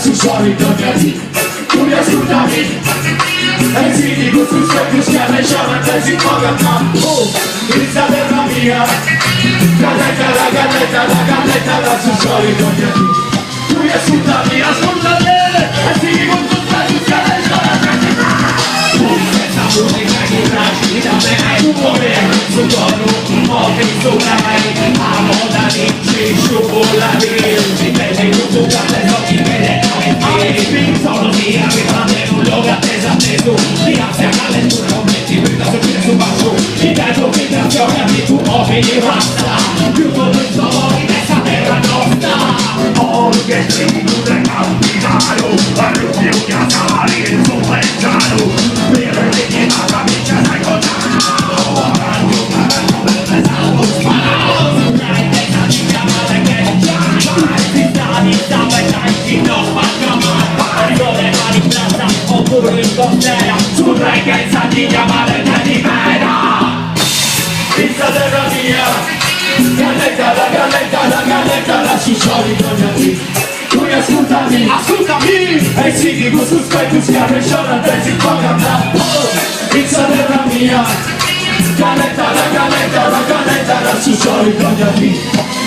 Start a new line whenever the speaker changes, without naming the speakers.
sui suoni d'ogni tu mi ascoltami e si dico su specchio schiave c'è si paga oh, questa terra mia la galletta la sui suoni d'ogni tu mi ascoltami e si dico su specchio schiave su tono, muove il suo rai, amo da vinci, sciupo la via, si vede tutto grande, occhi vede come sono via, mi prende un logo attesa atteso, ti alzia a lettura, metti prima subire su basso, ti vedo che da giorni tu muovi di rasta, più come sono in questa terra nostra, oh che sei tu del capitano, a luce un casale, il suo pensiero, per le chiamata mi c'è da contare. Sul reggae sa di chiamare di mera questa terra mia la galletta la scissioni d'ogni tu mi ascoltami e si dico su specchio schiave c'è si paga questa terra mia la galletta la scissioni d'ogni